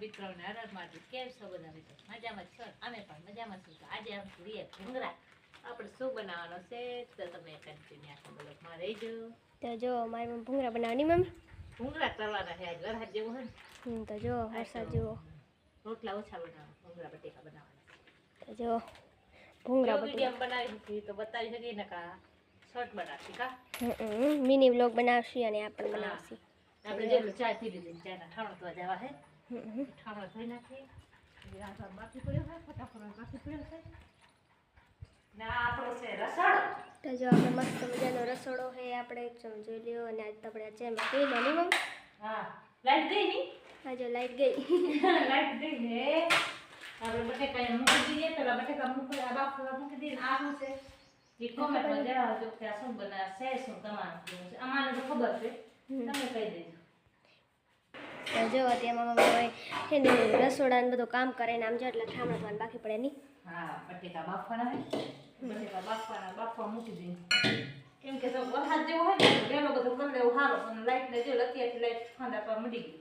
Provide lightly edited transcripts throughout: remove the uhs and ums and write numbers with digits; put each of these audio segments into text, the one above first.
મિત્રોને હર મહાદેવ. કેમ છો બધા મિત્રો? મજામાં છો? અમે પણ મજામાં છીએ. આજે અમે કરીએ ભૂંગળા. આપણે શું બનાવવાનો છે તો તમે કન્ટિન્યુ આખા બ્લોગમાં રહેજો. તો જો મારી મમ્મી ભૂંગળા બનાવવાની મમ્મી. ભૂંગળા તળવાના છે આજ વરસાદ જેવું હોય ને. તો જો વરસાદ જેવો. રોટલા ઓછા બનાવવાના, ભૂંગળા બટેકા બનાવવાના. તો જો ભૂંગળા વિડીયો બનાવી હતી તો બતાવી શકીએ ને કા શોર્ટ બનાવશી કા. મિની વ્લોગ બનાવશી અને આપણે બનાવશી. આપણે જેટલું ચા પી લીધી ચાના ઠાણો તો જવા હે. ઠાણો ધોઈ નાખી. આ બાકી પડ્યો છે, ફટાફટ બાકી પડ્યો છે. ના આપણો છે રસોડો. તો જો આપણે મસ્ત મજાનો રસોડો છે, આપણે એક ચમ જોઈ લ્યો. અને આજ તો આપણે આ ચેમાં પી લેની મમ્મી. હા લાઈટ ગઈ ની. હા જો લાઈટ ગઈ. લાઈટ ગઈ ને આપણે બટેકા મૂકી દઈએ. પેલા બટેકા મૂકી આ બાફવા મૂકી દઈએ. આ શું છે એ કોમેન્ટમાં જણાવજો કે આ શું બનાવે છે, શું તમારું કેવું છે. અમારે તો ખબર છે, તમે કહી દેજો. તો જો તેમાં મમ્મી હે ને રસોડાને બધું કામ કરે ને આમ જો એટલે ઠામડવાનું બાકી પડે નહીં. હા બટેકા બાફવાના હે. બટેકા બાફવા મૂકી દઈએ. કેમ કે તો વરસાદ જેવો હોય ને વેલો બધું કરી લેવું સારું. અને લાઈટ ને જો અત્યારથી લાઈટ ખાંડા પર મળી ગઈ.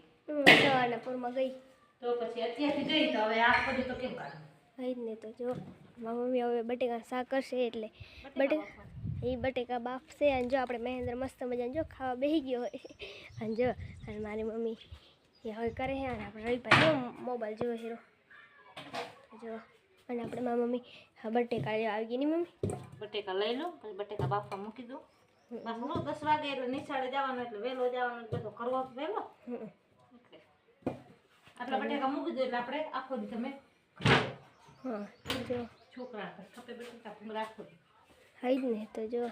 સવારના પૂરમાં ગઈ તો પછી અત્યારથી ગઈ તો હવે આ બધું તો કેમ કાઢું ગઈ જ ને. તો જો મારી મમ્મી હવે બટેકા શાક કરશે એટલે બટેકા બાફશે. અને જો આપણે મહેન્દ્ર મસ્ત મજાને જો ખાવા બેસી ગયો હોય. અને જો અને મારી મમ્મી એ હવે કરે છે. અને આપણે રવિભાઈ જો મોબાઈલ જોવે હીરો જો. અને આપણે મારી મમ્મી હા બટેકા આવી ગઈ ની મમ્મી. બટેકા લઈ લો પછી બટેકા બાફવા મૂકી દો. બસ 10 વાગે એટલે નિશાળે જવાનું એટલે વહેલો જવાનું બધું કરવો વહેલો. આટલા બટેકા મૂકી દો એટલે આપણે આખો દી તમે હા જો છોકરા ખપે બટેકા ભૂંગળા રાખો. હા જ ને. તો જો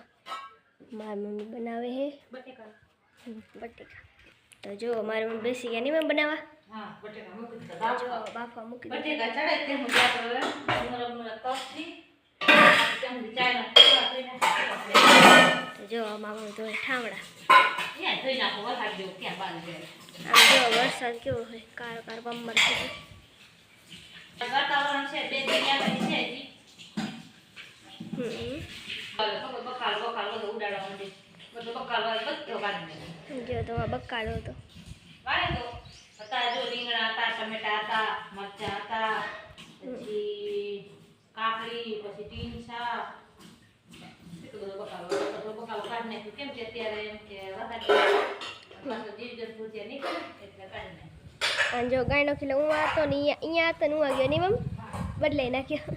મારી મમ્મી બનાવે છે બટેકા. તો જો મારી મમ્મી બેસી ગયા નહીં મમ્મી બનાવવા. હા બટેકા મૂકી દીધા. જો બાફવા મૂકી બટેકા ચડે તે હું આપણે મુરમુરા તપથી ત્યાં ચાયના ટુકડા ધોઈને તો જો મામા તો ઠામડા ત્યાં ધોઈ નાખો. વરસાદ જેવું ક્યાં બાંધ જાય. આમ જો વરસાદ કેવો હોય કાર બમ્બર છે. વાતાવરણ છે 2 દિન આવી છે હજી. બકાલ બધું ઉડાડવા માંડી. બધું બકાલ બધો કાઢી નાખ્યો. જો તો બકાલો હતો વાળે તો હતા જો રીંગણા હતા, ટમેટા હતા, મરચાં હતા, પછી કાકડી, પછી ટીંસા. એટલું બધું બકાલો કાઢી નાખ્યું. કેમ કે અત્યારે એમ કે વરસાદ જીવજંતુ ત્યાં નીકળે એટલે કાઢી નાખ્યું. અને જો ગાયનો ખીલો હું હતો ને અહીંયા હતો ને હું ગયો નહીં મમ્મી બદલાઈ નાખ્યો.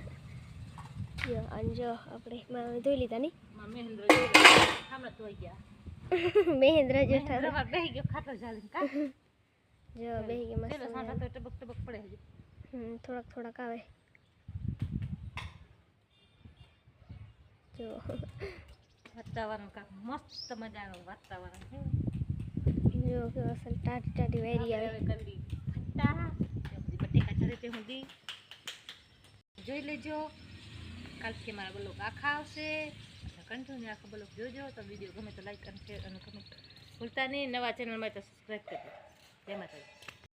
જો અને જો આપણે ધોઈ લીધા નહીં મહેન્દ્ર ધોઈ ગયા. મહેન્દ્ર જેઠા બેહી ગયો ખાટલો ચાલીને કા. જો બેહી ગયા મસ્ત સાંઠા તો ટબક ટબક પડે છે. થોડાક આવે જો. વાતાવરણ કાક મસ્ત મજાનું વાતાવરણ છે. જો કે અસલ ટાટી વેરી આવે. બટેકા ચડે તે સુધી જોઈ લેજો. કાલથી મારા બ્લોગ આખા આવશે. કન્ટિન્યુ આખો બ્લોગ જોજો. તો વિડીયો ગમે તો લાઈક અને શેર અને કમેન્ટ ભૂલતા નહીં. નવા ચેનલમાં તો સબસ્ક્રાઈબ કરજો. જય માતાજી.